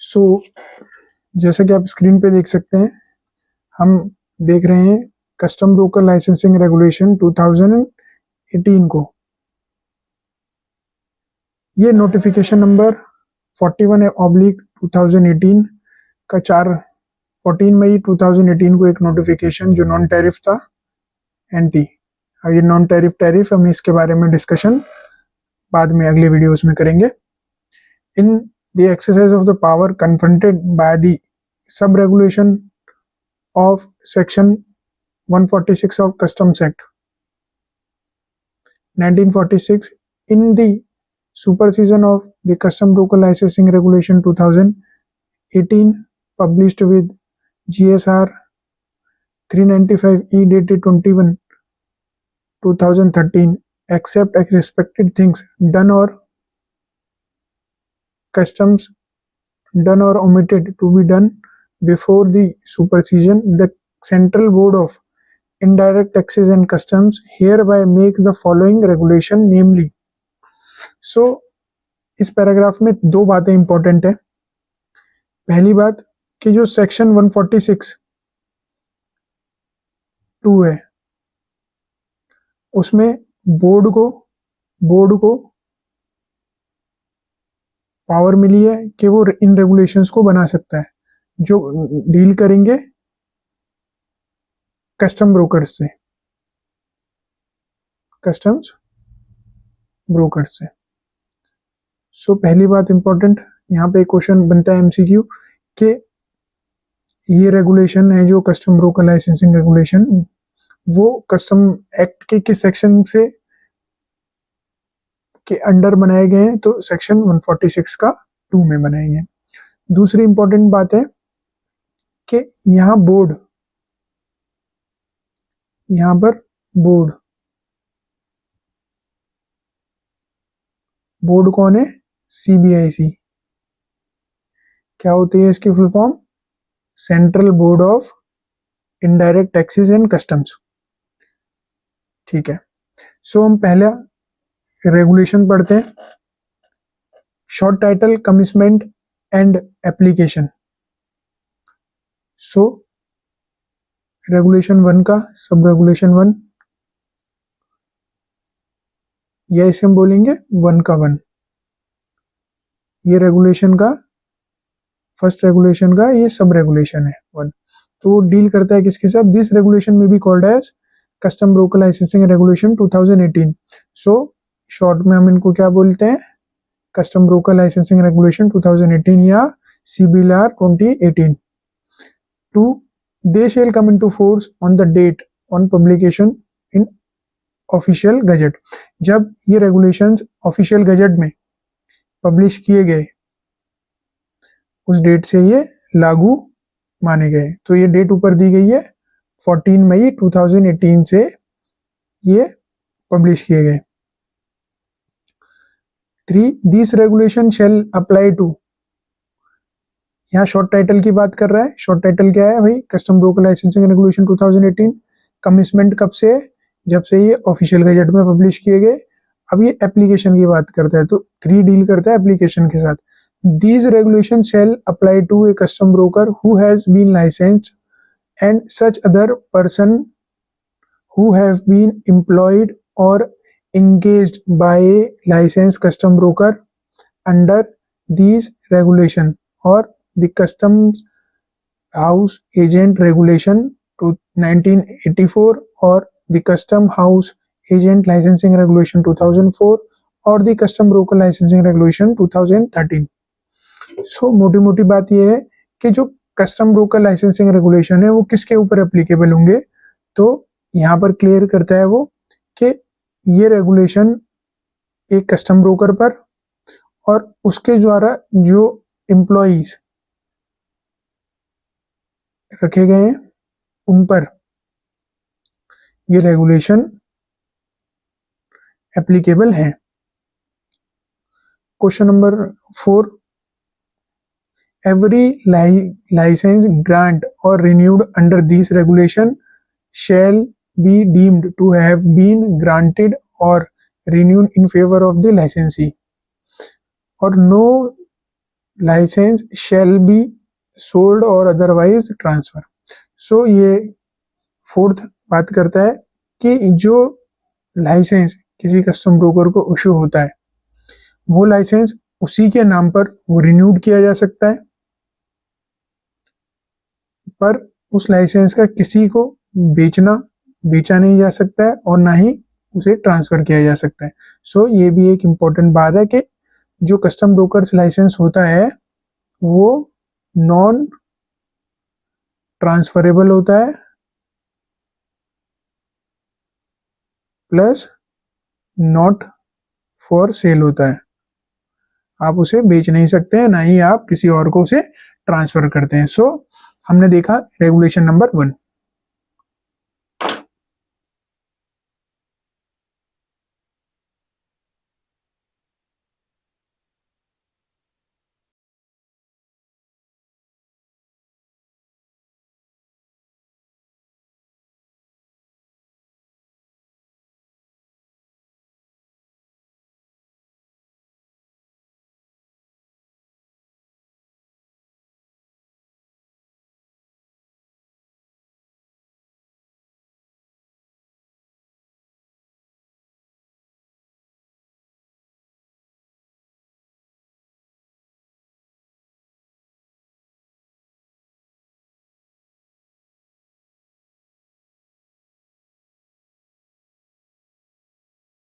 सो जैसा कि आप स्क्रीन पे देख सकते हैं, हम देख रहे हैं कस्टम ब्रोकर लाइसेंसिंग रेगुलेशन 2018 को। ये नोटिफिकेशन नंबर 41/2018 का 14 मई 2018 को एक नोटिफिकेशन जो नॉन टैरिफ था, एंटी। अब ये नॉन टैरिफ टैरिफ, हम इसके बारे में डिस्कशन बाद में अगले वीडियोस में करेंगे। In the exercise of the power confronted by the sub regulation of section 146 of Customs Act 1946, in the supervision of the Custom Broker Licensing Regulation 2018 published with GSR 395E dated 21/2013, except as respected things done or customs done or omitted to be done before the supervision, the Central Board of Indirect Taxes and Customs hereby makes the following regulation, namely। So इस paragraph में दो बातें important है। पहली बात कि जो section 146(2) है, उसमें बोर्ड को पावर मिली है कि वो इन रेगुलेशंस को बना सकता है जो डील करेंगे कस्टम ब्रोकर्स से, कस्टम्स ब्रोकर्स से। सो पहली बात इंपॉर्टेंट, यहाँ पे एक क्वेश्चन बनता है एमसीक्यू कि ये रेगुलेशन है जो कस्टम ब्रोकर लाइसेंसिंग रेगुलेशन, वो कस्टम एक्ट के किस सेक्शन से के अंडर बनाए गए हैं, तो सेक्शन 146 का 2 में बनाए गए। दूसरी इंपॉर्टेंट बात है कि यहाँ पर बोर्ड कौन है? सीबीआईसी। क्या होती है इसकी full form? Central board of indirect taxes and customs. ठीक है, सो हम पहला रेगुलेशन पढ़ते हैं। Short title commitment and application. So regulation 1 का सब रेगुलेशन 1, या इसे हम बोलेंगे 1 का 1। ये रेगुलेशन का फर्स्ट रेगुलेशन का ये सब रेगुलेशन है 1। तो वो डील करता है किसके साथ? दिस रेगुलेशन में be called as custom broker licensing regulation 2018। So short में हम इनको क्या बोलते हैं? कस्टम ब्रोकर लाइसेंसिंग रेगुलेशन 2018 या CBLR 2018। 2, they shall come into force on the date on publication in official gazette. जब ये रेगुलेशंस ऑफिशियल गजट में पब्लिश किए गए, उस डेट से ये लागू माने गए। तो ये डेट ऊपर दी गई है, 14 मई 2018 से ये पब्लिश किए गए। 3, this regulation shall apply to. यहाँ शॉर्ट टाइटल की बात कर रहा है। शॉर्ट टाइटल क्या है भाई? Custom broker licensing regulation 2018। Commitment कब से है? जब से ये ऑफिशियल गजट में पब्लिश किए गए। अब ये एप्लीकेशन की बात करता है, तो 3 डील करता है एप्लीकेशन के साथ। These regulation shall apply to a custom broker who has been licensed and such other person who have been employed or engaged by a licensed custom broker under these regulation or the Customs House Agent Regulation to 1984 or the Custom House Agent Licensing Regulation 2004 और the Custom Broker Licensing Regulation 2013। सो मोटी मोटी बात यह है कि जो custom broker licensing regulation है वो किसके ऊपर एप्लीकेबल होंगे। तो यहाँ पर क्लियर करता है वो कि ये रेगुलेशन एक कस्टम ब्रोकर पर और उसके द्वारा जो एम्प्लॉइज रखे गए हैं उन पर ये रेगुलेशन एप्लीकेबल है। Question number 4, every licence grant और renewed under this regulation shall be deemed to have been granted or renewed in favor of the licensee, or no license shall be sold or otherwise transfer. So ये fourth बात करता है कि जो licence किसी custom broker को issue होता है वो लाइसेंस उसी के नाम पर वो रिन्यूड किया जा सकता है, पर उस लाइसेंस का किसी को बेचा नहीं जा सकता है और ना ही उसे ट्रांसफर किया जा सकता है। सो ये भी एक इम्पोर्टेंट बात है कि जो कस्टम ब्रोकर्स लाइसेंस होता है वो नॉन ट्रांसफरेबल होता है प्लस नॉट फॉर सेल होता है। आप उसे बेच नहीं सकते हैं, ना ही आप किसी और को उसे ट्रांसफर करते हैं। सो हमने देखा रेगुलेशन नंबर 1।